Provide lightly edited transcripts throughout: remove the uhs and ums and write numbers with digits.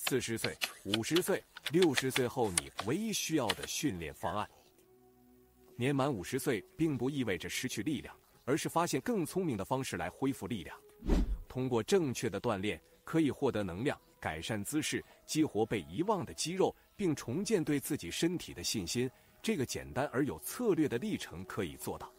40岁、50岁、60岁后你唯一需要的训练方案。年满50岁并不意味着失去力量，而是发现更聪明的方式来恢复力量。通过正确的锻炼，可以获得能量，改善姿势，激活被遗忘的肌肉，并重建对自己身体的信心。这个简单而有策略的历程可以做到。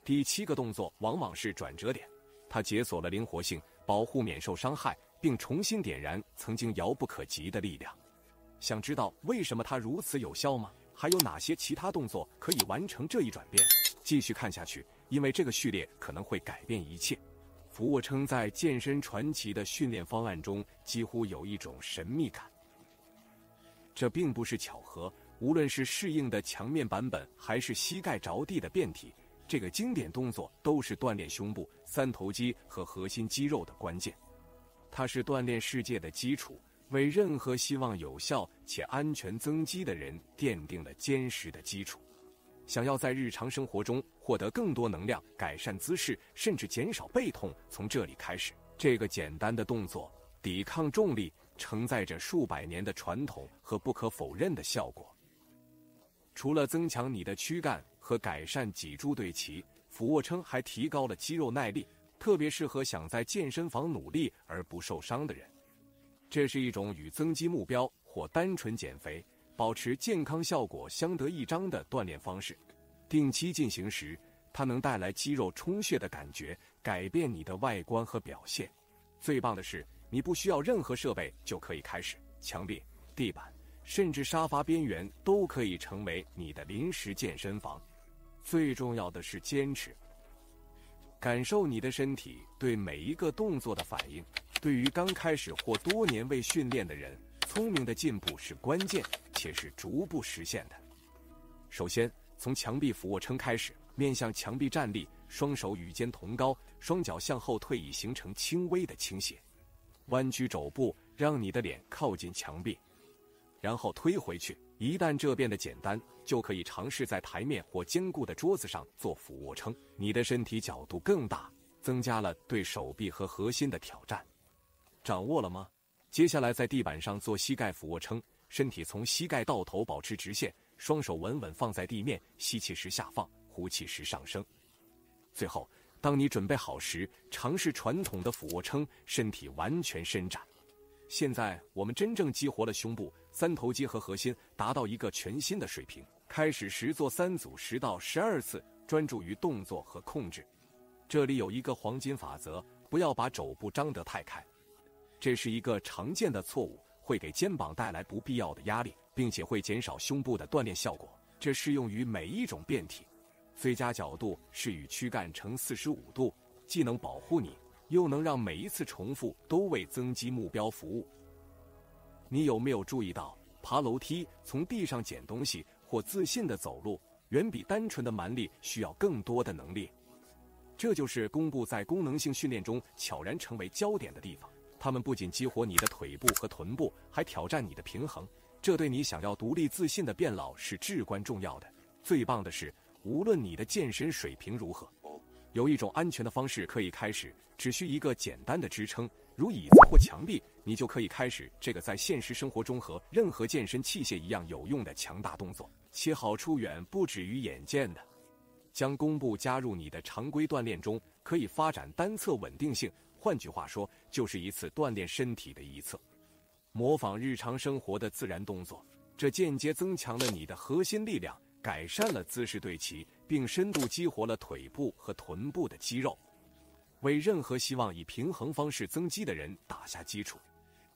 第7个动作往往是转折点，它解锁了灵活性，保护免受伤害，并重新点燃曾经遥不可及的力量。想知道为什么它如此有效吗？还有哪些其他动作可以完成这一转变？继续看下去，因为这个序列可能会改变一切。俯卧撑在健身传奇的训练方案中几乎有一种神秘感。这并不是巧合，无论是适应的墙面版本，还是膝盖着地的变体，这个经典动作都是锻炼胸部、三头肌和核心肌肉的关键。它是锻炼世界的基础，为任何希望有效且安全增肌的人奠定了坚实的基础。想要在日常生活中获得更多能量，改善姿势，甚至减少背痛，从这里开始。这个简单的动作抵抗重力，承载着数百年的传统和不可否认的效果。除了增强你的躯干和改善脊柱对齐，俯卧撑还提高了肌肉耐力，特别适合想在健身房努力而不受伤的人。这是一种与增肌目标或单纯减肥、保持健康效果相得益彰的锻炼方式。定期进行时，它能带来肌肉充血的感觉，改变你的外观和表现。最棒的是，你不需要任何设备就可以开始，墙壁、地板，甚至沙发边缘都可以成为你的临时健身房。最重要的是坚持，感受你的身体对每一个动作的反应。对于刚开始或多年未训练的人，聪明的进步是关键，且是逐步实现的。首先，从墙壁俯卧撑开始，面向墙壁站立，双手与肩同高，双脚向后退，以形成轻微的倾斜。弯曲肘部，让你的脸靠近墙壁，然后推回去。一旦这变得简单，就可以尝试在台面或坚固的桌子上做俯卧撑。你的身体角度更大，增加了对手臂和核心的挑战。掌握了吗？接下来在地板上做膝盖俯卧撑，身体从膝盖到头保持直线，双手稳稳放在地面，吸气时下放，呼气时上升。最后，当你准备好时，尝试传统的俯卧撑，身体完全伸展。现在我们真正激活了胸部、三头肌和核心，达到一个全新的水平。开始时做3组10到12次，专注于动作和控制。这里有一个黄金法则，不要把肘部张得太开。这是一个常见的错误，会给肩膀带来不必要的压力，并且会减少胸部的锻炼效果。这适用于每一种变体。最佳角度是与躯干成45度，既能保护你，又能让每一次重复都为增肌目标服务。你有没有注意到，爬楼梯、从地上捡东西或自信地走路，远比单纯的蛮力需要更多的能力？这就是弓步在功能性训练中悄然成为焦点的地方。它们不仅激活你的腿部和臀部，还挑战你的平衡，这对你想要独立自信的变老是至关重要的。最棒的是，无论你的健身水平如何，有一种安全的方式可以开始，只需一个简单的支撑，如椅子或墙壁，你就可以开始这个在现实生活中和任何健身器械一样有用的强大动作，其好处远不止于眼见的。将弓步加入你的常规锻炼中，可以发展单侧稳定性，换句话说，就是一次锻炼身体的一侧。模仿日常生活的自然动作，这间接增强了你的核心力量，改善了姿势对齐，并深度激活了腿部和臀部的肌肉，为任何希望以平衡方式增肌的人打下基础。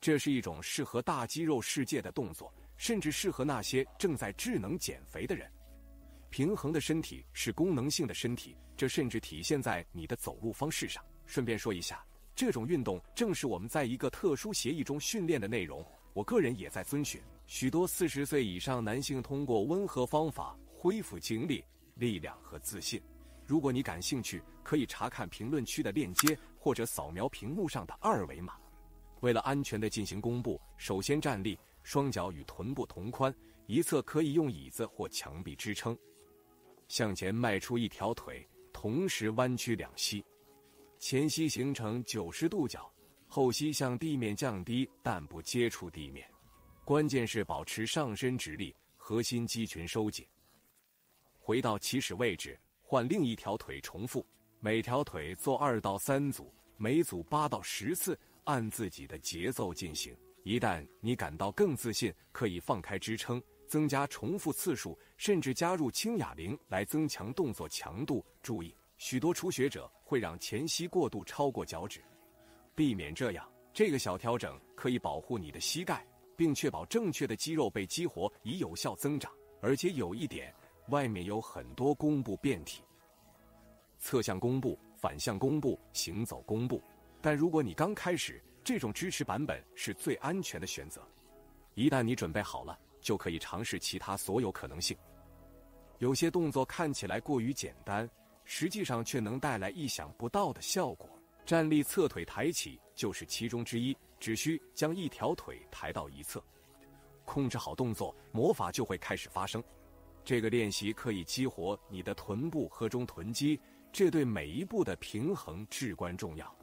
这是一种适合大肌肉世界的动作，甚至适合那些正在智能减肥的人。平衡的身体是功能性的身体，这甚至体现在你的走路方式上。顺便说一下，这种运动正是我们在一个特殊协议中训练的内容，我个人也在遵循。许多40岁以上男性通过温和方法恢复精力、力量和自信。如果你感兴趣，可以查看评论区的链接，或者扫描屏幕上的2维码。为了安全地进行弓步，首先站立，双脚与臀部同宽，一侧可以用椅子或墙壁支撑。向前迈出一条腿，同时弯曲两膝，前膝形成90度角，后膝向地面降低，但不接触地面。关键是保持上身直立，核心肌群收紧。回到起始位置，换另一条腿重复，每条腿做2到3组，每组8到10次，按自己的节奏进行。一旦你感到更自信，可以放开支撑，增加重复次数，甚至加入轻哑铃来增强动作强度。注意，许多初学者会让前膝过度超过脚趾，避免这样。这个小调整可以保护你的膝盖，并确保正确的肌肉被激活，以有效增长。而且有一点，外面有很多弓步变体，侧向弓步、反向弓步、行走弓步。但如果你刚开始，这种支持版本是最安全的选择。一旦你准备好了，就可以尝试其他所有可能性。有些动作看起来过于简单，实际上却能带来意想不到的效果。站立侧腿抬起就是其中之一，只需将一条腿抬到一侧，控制好动作，魔法就会开始发生。这个练习可以激活你的臀部和中臀肌，这对每一步的平衡至关重要。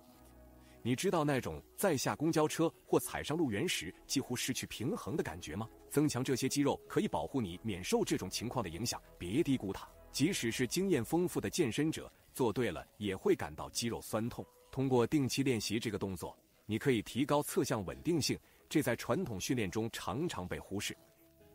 你知道那种在下公交车或踩上路缘时几乎失去平衡的感觉吗？增强这些肌肉可以保护你免受这种情况的影响，别低估它。即使是经验丰富的健身者，做对了也会感到肌肉酸痛。通过定期练习这个动作，你可以提高侧向稳定性，这在传统训练中常常被忽视。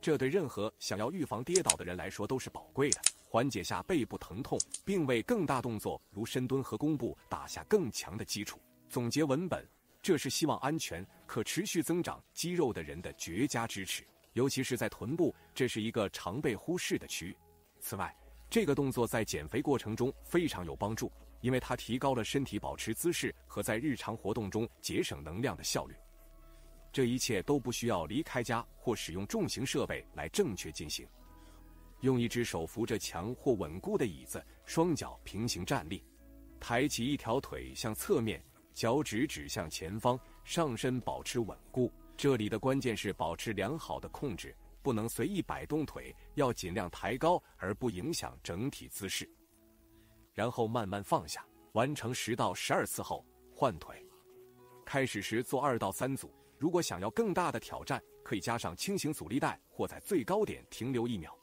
这对任何想要预防跌倒的人来说都是宝贵的，缓解下背部疼痛，并为更大动作如深蹲和弓步打下更强的基础。总结文本，这是希望安全、可持续增长肌肉的人的绝佳支持，尤其是在臀部，这是一个常被忽视的区域。此外，这个动作在减肥过程中非常有帮助，因为它提高了身体保持姿势和在日常活动中节省能量的效率。这一切都不需要离开家或使用重型设备来正确进行。用一只手扶着墙或稳固的椅子，双脚平行站立，抬起一条腿向侧面，脚趾指向前方，上身保持稳固。这里的关键是保持良好的控制，不能随意摆动腿，要尽量抬高而不影响整体姿势。然后慢慢放下，完成10到12次后换腿。开始时做2到3组，如果想要更大的挑战，可以加上轻型阻力带或在最高点停留1秒。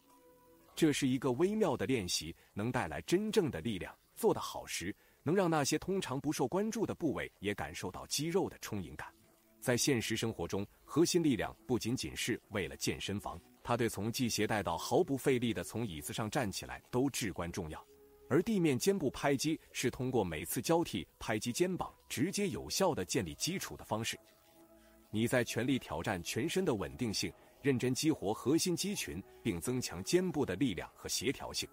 这是一个微妙的练习，能带来真正的力量。做得好时，能让那些通常不受关注的部位也感受到肌肉的充盈感。在现实生活中，核心力量不仅仅是为了健身房，它对从系鞋带到毫不费力地从椅子上站起来都至关重要。而地面肩部拍击是通过每次交替拍击肩膀，直接有效地建立基础的方式。你在全力挑战全身的稳定性，认真激活核心肌群，并增强肩部的力量和协调性。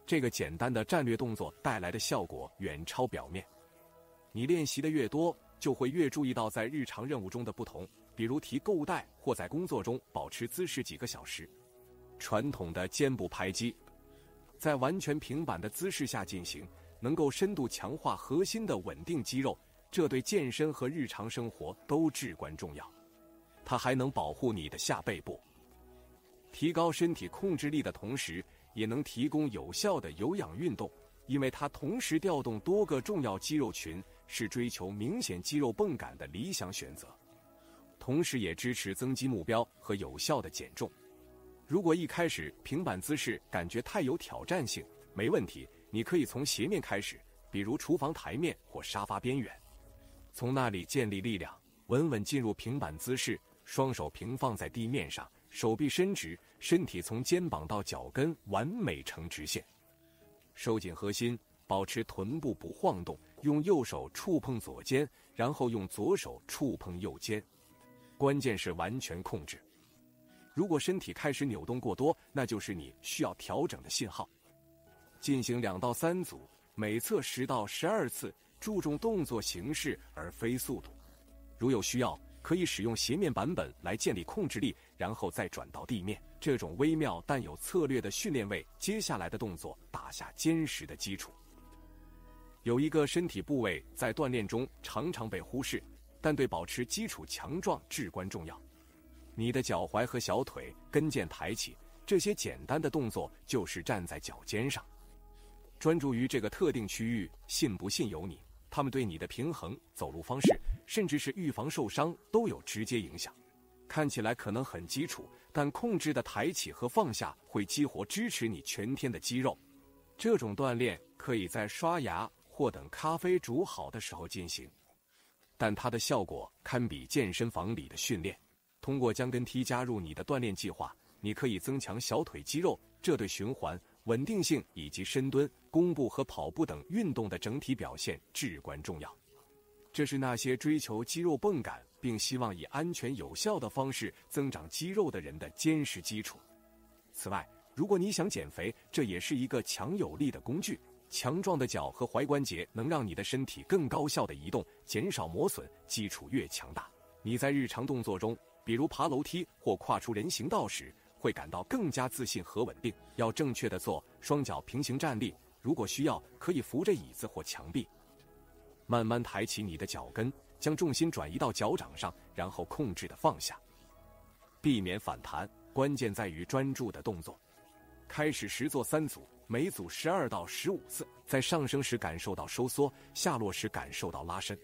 这个简单的战略动作带来的效果远超表面。你练习的越多，就会越注意到在日常任务中的不同，比如提购物袋或在工作中保持姿势几个小时。传统的肩部拍击在完全平板的姿势下进行，能够深度强化核心的稳定肌肉，这对健身和日常生活都至关重要。它还能保护你的下背部，提高身体控制力的同时，也能提供有效的有氧运动，因为它同时调动多个重要肌肉群，是追求明显肌肉泵感的理想选择。同时也支持增肌目标和有效的减重。如果一开始平板姿势感觉太有挑战性，没问题，你可以从斜面开始，比如厨房台面或沙发边缘，从那里建立力量，稳稳进入平板姿势，双手平放在地面上，手臂伸直，身体从肩膀到脚跟完美成直线。收紧核心，保持臀部不晃动，用右手触碰左肩，然后用左手触碰右肩。关键是完全控制。如果身体开始扭动过多，那就是你需要调整的信号。进行2到3组，每侧10到12次，注重动作形式而非速度。如有需要，可以使用斜面版本来建立控制力，然后再转到地面。这种微妙但有策略的训练为接下来的动作打下坚实的基础。有一个身体部位在锻炼中常常被忽视，但对保持基础强壮至关重要。你的脚踝和小腿跟腱抬起，这些简单的动作就是站在脚尖上。专注于这个特定区域，信不信由你。他们对你的平衡、走路方式、甚至是预防受伤都有直接影响。看起来可能很基础，但控制的抬起和放下会激活支持你全天的肌肉。这种锻炼可以在刷牙或等咖啡煮好的时候进行，但它的效果堪比健身房里的训练。通过将跟踢加入你的锻炼计划，你可以增强小腿肌肉，这对循环、稳定性以及深蹲、弓步和跑步等运动的整体表现至关重要。这是那些追求肌肉泵感并希望以安全有效的方式增长肌肉的人的坚实基础。此外，如果你想减肥，这也是一个强有力的工具。强壮的脚和踝关节能让你的身体更高效地移动，减少磨损，基础越强大，你在日常动作中，比如爬楼梯或跨出人行道时，会感到更加自信和稳定。要正确地做，双脚平行站立，如果需要，可以扶着椅子或墙壁。慢慢抬起你的脚跟，将重心转移到脚掌上，然后控制地放下。避免反弹，关键在于专注的动作。开始时做3组，每组12到15次，在上升时感受到收缩，下落时感受到拉伸。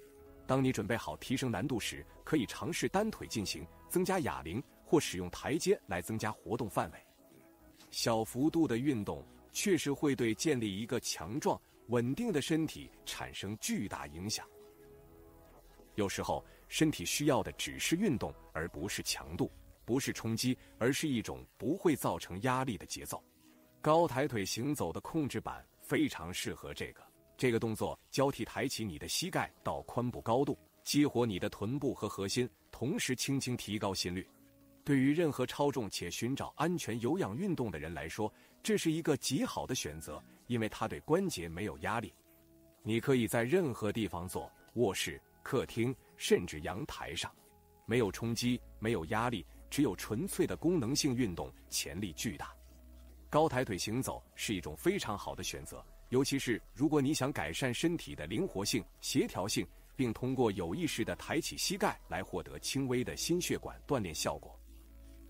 当你准备好提升难度时，可以尝试单腿进行，增加哑铃，或使用台阶来增加活动范围。小幅度的运动确实会对建立一个强壮、稳定的身体产生巨大影响。有时候，身体需要的只是运动，而不是强度，不是冲击，而是一种不会造成压力的节奏。高抬腿行走的控制板非常适合这个。这个动作交替抬起你的膝盖到髋部高度，激活你的臀部和核心，同时轻轻提高心率。对于任何超重且寻找安全有氧运动的人来说，这是一个极好的选择，因为它对关节没有压力。你可以在任何地方做，卧室、客厅，甚至阳台上。没有冲击，没有压力，只有纯粹的功能性运动，潜力巨大。高抬腿行走是一种非常好的选择，尤其是如果你想改善身体的灵活性、协调性，并通过有意识地抬起膝盖来获得轻微的心血管锻炼效果。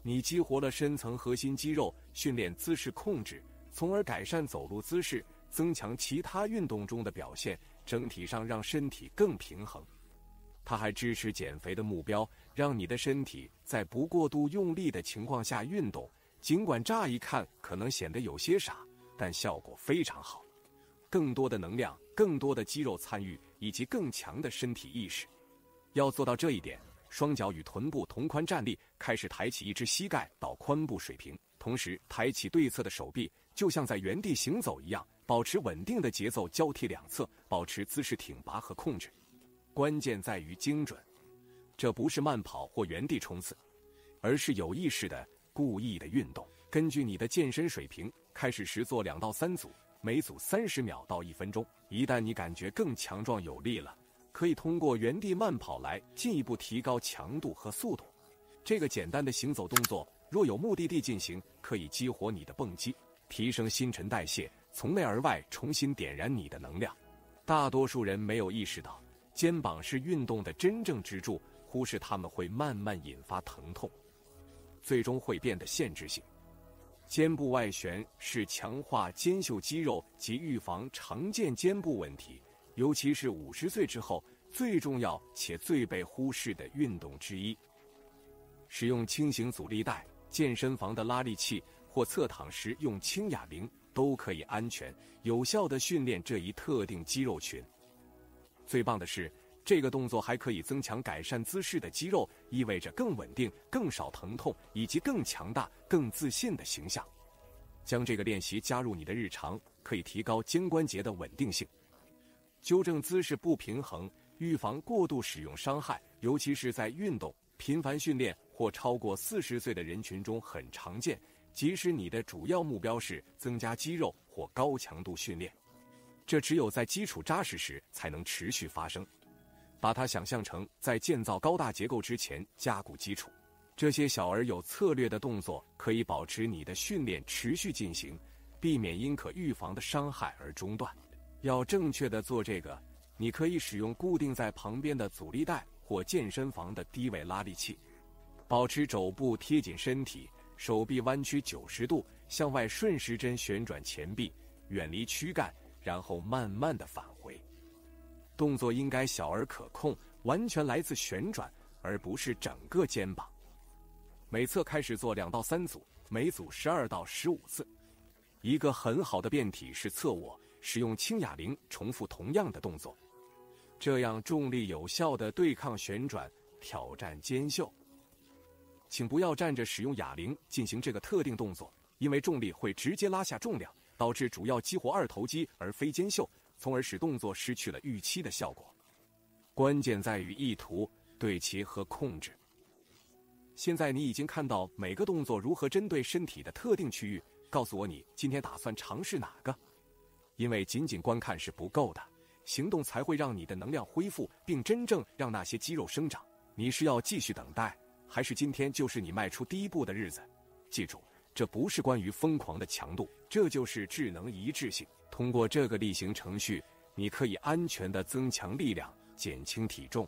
你激活了深层核心肌肉，训练姿势控制，从而改善走路姿势，增强其他运动中的表现，整体上让身体更平衡。它还支持减肥的目标，让你的身体在不过度用力的情况下运动，尽管乍一看可能显得有些傻，但效果非常好。更多的能量，更多的肌肉参与，以及更强的身体意识。要做到这一点，双脚与臀部同宽站立，开始抬起一只膝盖到髋部水平，同时抬起对侧的手臂，就像在原地行走一样，保持稳定的节奏，交替两侧，保持姿势挺拔和控制。关键在于精准，这不是慢跑或原地冲刺，而是有意识的、故意的运动。根据你的健身水平，开始时做2到3组，每组30秒到1分钟。一旦你感觉更强壮有力了，可以通过原地慢跑来进一步提高强度和速度。这个简单的行走动作，若有目的地进行，可以激活你的泵肌，提升新陈代谢，从内而外重新点燃你的能量。大多数人没有意识到，肩膀是运动的真正支柱，忽视它们会慢慢引发疼痛，最终会变得限制性。肩部外旋是强化肩袖肌肉及预防常见肩部问题，尤其是50岁之后最重要且最被忽视的运动之一。使用轻型阻力带、健身房的拉力器或侧躺时用轻哑铃，都可以安全有效地训练这一特定肌肉群。最棒的是，这个动作还可以增强改善姿势的肌肉，意味着更稳定、更少疼痛以及更强大、更自信的形象。将这个练习加入你的日常，可以提高肩关节的稳定性。纠正姿势不平衡，预防过度使用伤害，尤其是在运动、频繁训练或超过40岁的人群中很常见，即使你的主要目标是增加肌肉或高强度训练。这只有在基础扎实时才能持续发生。把它想象成在建造高大结构之前加固基础。这些小而有策略的动作可以保持你的训练持续进行，避免因可预防的伤害而中断。要正确的做这个，你可以使用固定在旁边的阻力带或健身房的低位拉力器。保持肘部贴紧身体，手臂弯曲90度，向外顺时针旋转前臂，远离躯干，然后慢慢的返回。动作应该小而可控，完全来自旋转，而不是整个肩膀。每侧开始做2到3组，每组12到15次。一个很好的变体是侧卧，使用轻哑铃重复同样的动作，这样重力有效地对抗旋转，挑战肩袖。请不要站着使用哑铃进行这个特定动作，因为重力会直接拉下重量，导致主要激活二头肌而非肩袖，从而使动作失去了预期的效果。关键在于意图、对齐和控制。现在你已经看到每个动作如何针对身体的特定区域，告诉我你今天打算尝试哪个？因为仅仅观看是不够的，行动才会让你的能量恢复，并真正让那些肌肉生长。你是要继续等待，还是今天就是你迈出第一步的日子？记住，这不是关于疯狂的强度，这就是智能一致性。通过这个例行程序，你可以安全地增强力量，减轻体重，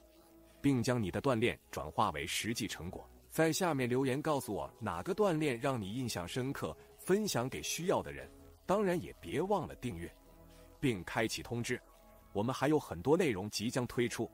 并将你的锻炼转化为实际成果。在下面留言告诉我哪个锻炼让你印象深刻，分享给需要的人。当然也别忘了订阅并开启通知，我们还有很多内容即将推出。